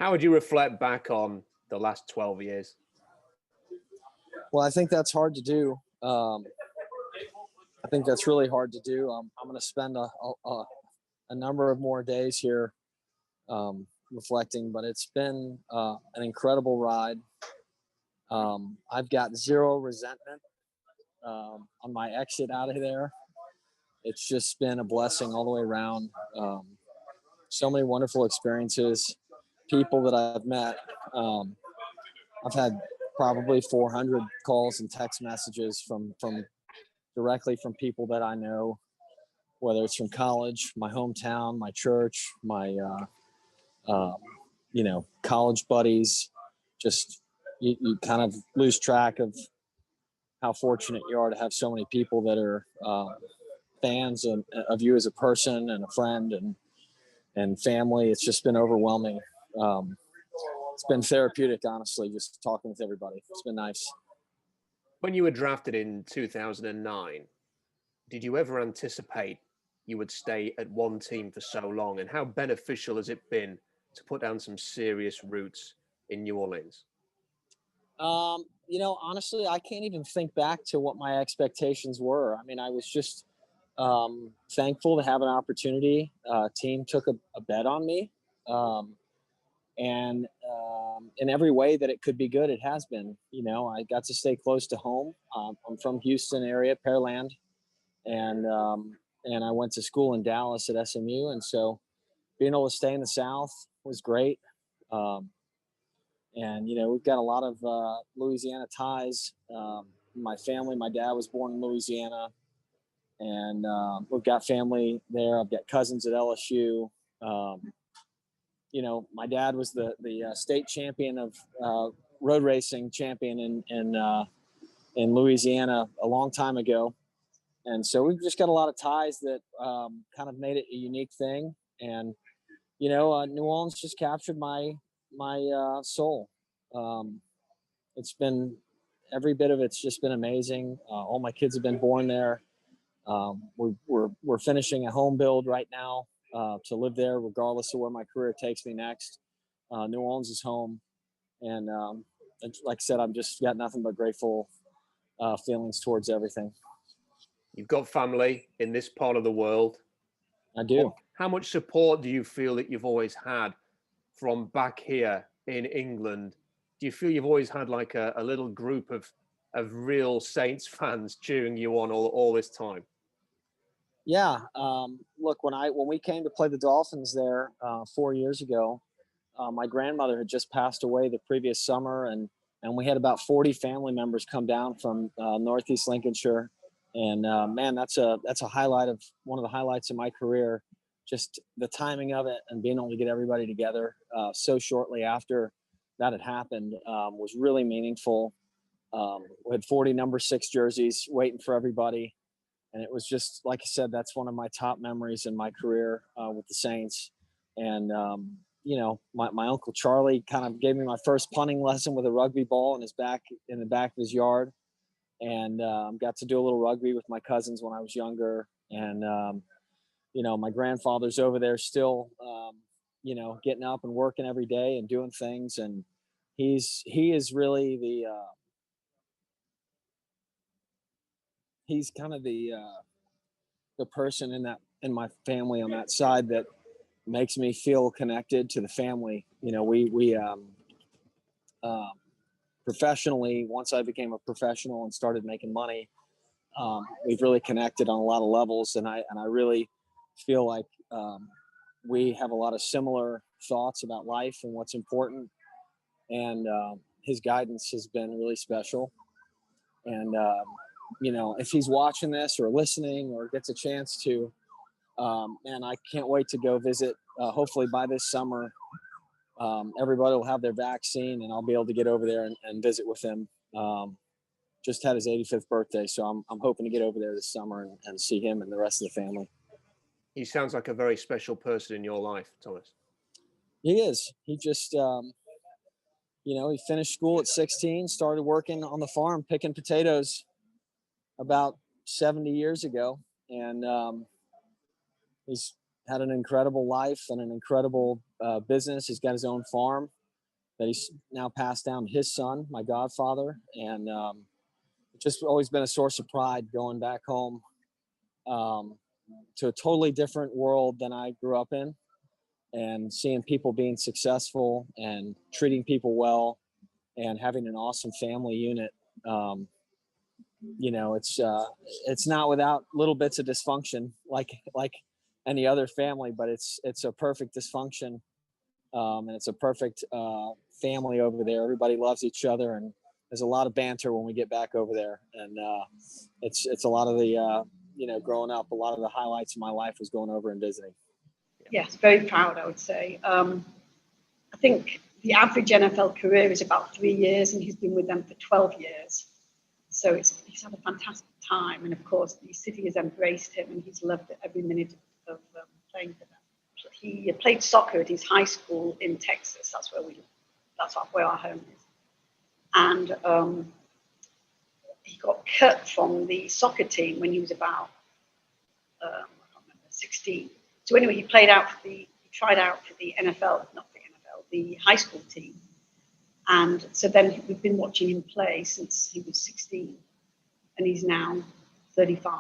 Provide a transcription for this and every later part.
How would you reflect back on the last 12 years? Well, I think that's hard to do. I think that's really hard to do. I'm going to spend a number of more days here reflecting, but it's been an incredible ride. I've got zero resentment on my exit out of there. It's just been a blessing all the way around. So many wonderful experiences, people that I've met. I've had probably 400 calls and text messages from directly from people that I know, whether it's from college, my hometown, my church, my college buddies. Just you kind of lose track of how fortunate you are to have so many people that are fans of you as a person and a friend and family. It's just been overwhelming. It's been therapeutic, honestly, just talking with everybody. It's been nice. When you were drafted in 2009, did you ever anticipate you would stay at one team for so long? And how beneficial has it been to put down some serious roots in New Orleans? Honestly, I can't even think back to what my expectations were. I mean, I was just thankful to have an opportunity. Team took a bet on me. And in every way that it could be good, it has been. I got to stay close to home. I'm from Houston area, Pearland, and I went to school in Dallas at SMU, and so being able to stay in the South was great. And we've got a lot of Louisiana ties. My family, my dad was born in Louisiana, and we've got family there. I've got cousins at LSU. My dad was the state champion of road racing champion in Louisiana a long time ago. And so we've just got a lot of ties that kind of made it a unique thing. And, New Orleans just captured my soul. It's been every bit of it's just been amazing. All my kids have been born there. We're finishing a home build right now to live there, regardless of where my career takes me next. New Orleans is home, and like I said, I've just got nothing but grateful feelings towards everything. You've got family in this part of the world. I do. How much support do you feel that you've always had from back here in England? Do you feel you've always had like a little group of real Saints fans cheering you on all this time? Yeah. Look, when we came to play the Dolphins there 4 years ago, my grandmother had just passed away the previous summer, and we had about 40 family members come down from North-East Lincolnshire. And man, that's a highlight of one of the highlights of my career. Just the timing of it and being able to get everybody together so shortly after that had happened was really meaningful. We had 40 number 6 jerseys waiting for everybody. And it was just, like I said, that's one of my top memories in my career with the Saints. And, my Uncle Charlie kind of gave me my first punting lesson with a rugby ball in the back of his yard. And got to do a little rugby with my cousins when I was younger. And, my grandfather's over there still, getting up and working every day and doing things. And he is really he's kind of the person in my family on that side that makes me feel connected to the family. We professionally, once I became a professional and started making money, we've really connected on a lot of levels. And I really feel like we have a lot of similar thoughts about life and what's important. And his guidance has been really special. And, if he's watching this or listening or gets a chance to, man, I can't wait to go visit. Hopefully by this summer, everybody will have their vaccine and I'll be able to get over there and visit with him. Just had his 85th birthday. So I'm hoping to get over there this summer and see him and the rest of the family. He sounds like a very special person in your life, Thomas. He is. He just, he finished school at 16, started working on the farm, picking potatoes about 70 years ago. And he's had an incredible life and an incredible business. He's got his own farm that he's now passed down to his son, my godfather. And it's just always been a source of pride going back home to a totally different world than I grew up in, and seeing people being successful and treating people well and having an awesome family unit. You know, it's not without little bits of dysfunction like any other family, but it's a perfect dysfunction. And it's a perfect family over there. Everybody loves each other, and there's a lot of banter when we get back over there. And it's a lot of the you know, growing up, a lot of the highlights of my life was going over and visiting. Yes, very proud, I would say. I think the average NFL career is about 3 years, and he's been with them for 12 years. So he's had a fantastic time, and of course the city has embraced him, and he's loved every minute of playing for them. He played soccer at his high school in Texas. That's where our home is. And he got cut from the soccer team when he was about I can't remember, 16. So anyway, he tried out for the NFL, not the NFL, the high school team. And so then we've been watching him play since he was 16, and he's now 35.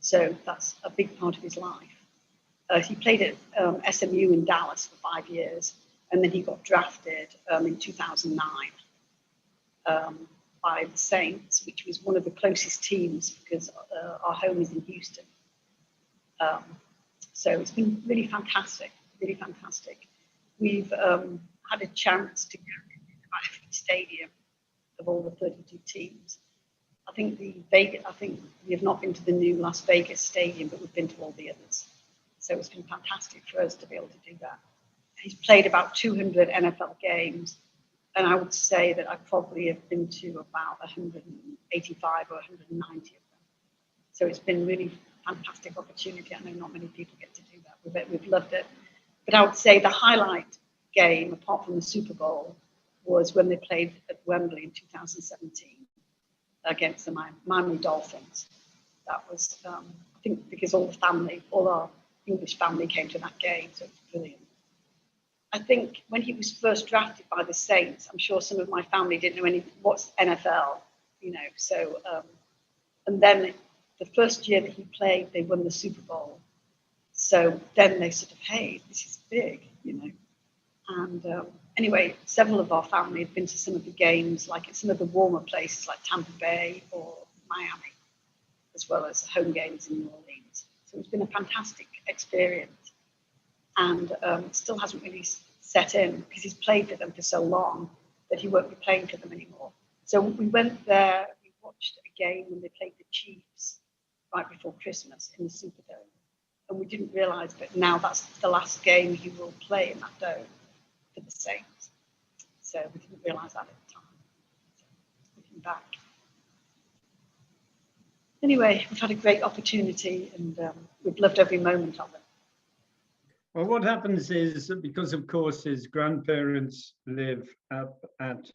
So that's a big part of his life. He played at SMU in Dallas for 5 years, and then he got drafted in 2009 by the Saints, which was one of the closest teams because our home is in Houston. So it's been really fantastic, really fantastic. We've had a chance to go to every stadium of all the 32 teams. I think we have not been to the new Las Vegas stadium, but we've been to all the others. So it's been fantastic for us to be able to do that. He's played about 200 NFL games, and I would say that I probably have been to about 185 or 190 of them. So it's been really fantastic opportunity. I know not many people get to do that. We've loved it. But I would say the highlight game, apart from the Super Bowl, was when they played at Wembley in 2017 against the Miami Dolphins. That was, I think, because all our English family came to that game, so it was brilliant. I think when he was first drafted by the Saints, I'm sure some of my family didn't know what's NFL, you know. So, and then the first year that he played, they won the Super Bowl. So then they sort of, hey, this is big, you know. And anyway, several of our family had been to some of the games, like at some of the warmer places like Tampa Bay or Miami, as well as home games in New Orleans. So it's been a fantastic experience. And it still hasn't really set in because he's played for them for so long that he won't be playing for them anymore. So we went there, we watched a game when they played the Chiefs right before Christmas in the Superdome. And we didn't realize, but now that's the last game he will play in that dome for the Saints. So we didn't realize that at the time. So looking back. Anyway, we've had a great opportunity, and we've loved every moment of it. Well, what happens is that because, of course, his grandparents live up at a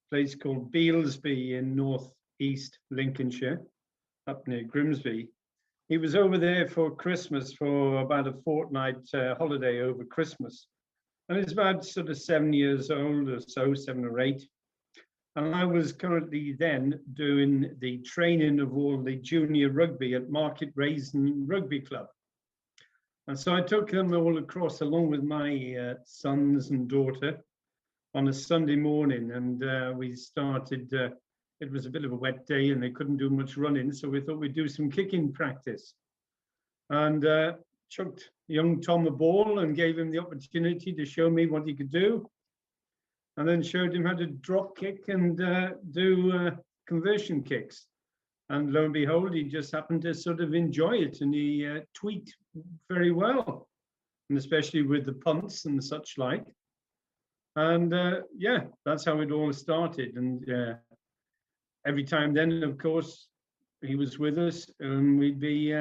place called Bealsby in North-East Lincolnshire, up near Grimsby. He was over there for Christmas for about a fortnight holiday over Christmas. And he's about sort of 7 years old or so, 7 or 8. And I was currently then doing the training of all the junior rugby at Market Raisin Rugby Club. And so I took them all across along with my sons and daughter on a Sunday morning. And we started, it was a bit of a wet day and they couldn't do much running. So we thought we'd do some kicking practice. And chucked young Tom a ball and gave him the opportunity to show me what he could do. And then showed him how to drop kick and do conversion kicks. And lo and behold, he just happened to sort of enjoy it, and he tweaked very well, and especially with the punts and such like. And yeah, that's how it all started. And every time then, of course, he was with us, and we'd be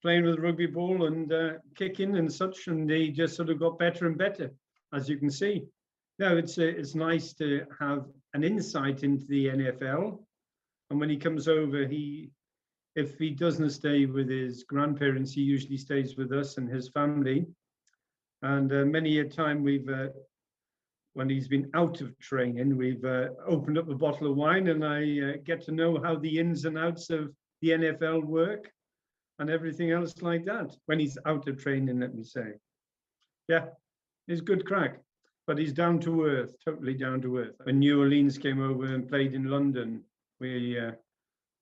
playing with the rugby ball and kicking and such, and he just sort of got better and better, as you can see. No, it's nice to have an insight into the NFL. And when he comes over, if he doesn't stay with his grandparents, he usually stays with us and his family. And many a time when he's been out of training, we've opened up a bottle of wine, and I get to know how the ins and outs of the NFL work and everything else like that. When he's out of training, let me say. Yeah, it's good crack. But he's down to earth, totally down to earth. When New Orleans came over and played in London, we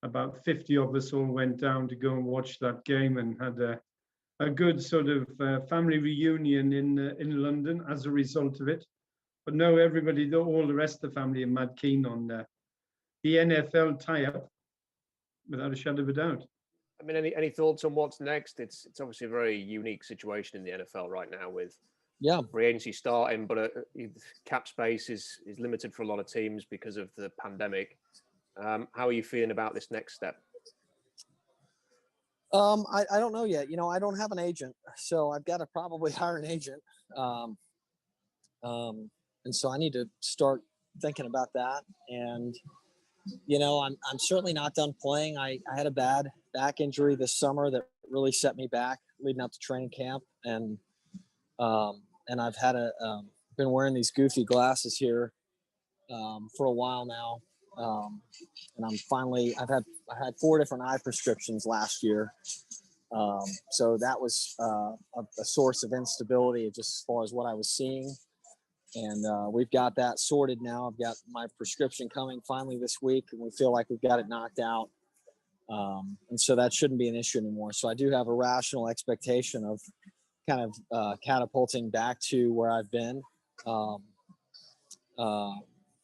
about 50 of us all went down to go and watch that game, and had a good sort of family reunion in London as a result of it. But no, everybody, all the rest of the family are mad keen on the NFL tie-up, without a shadow of a doubt. I mean, any thoughts on what's next? It's obviously a very unique situation in the NFL right now with free agency starting, but cap space is limited for a lot of teams because of the pandemic. How are you feeling about this next step? I don't know yet. You know, I don't have an agent, so I've got to probably hire an agent. And so I need to start thinking about that. And, you know, I'm certainly not done playing. I had a bad back injury this summer that really set me back leading up to training camp. And I've had been wearing these goofy glasses here for a while now. And I had 4 different eye prescriptions last year. So that was a source of instability just as far as what I was seeing. And we've got that sorted now. I've got my prescription coming finally this week, and we feel like we've got it knocked out. And so that shouldn't be an issue anymore. So I do have a rational expectation of kind of catapulting back to where I've been.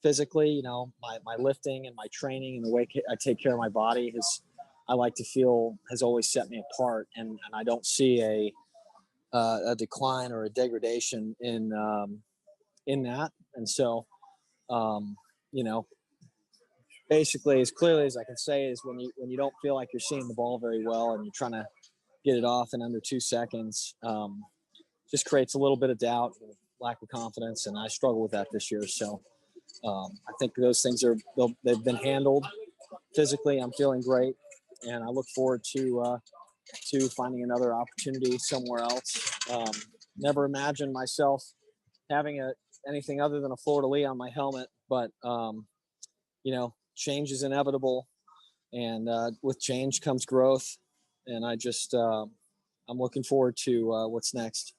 Physically, you know, my lifting and my training and the way I take care of my body I like to feel has always set me apart. And I don't see a decline or a degradation in that. And so, you know, basically as clearly as I can say is when you don't feel like you're seeing the ball very well and you're trying to get it off in under 2 seconds, just creates a little bit of doubt and lack of confidence. And I struggle with that this year. So I think those things they've been handled. Physically, I'm feeling great, and I look forward to finding another opportunity somewhere else. Never imagined myself having anything other than a fleur-de-lis on my helmet, but you know, change is inevitable, and with change comes growth. And I'm looking forward to what's next.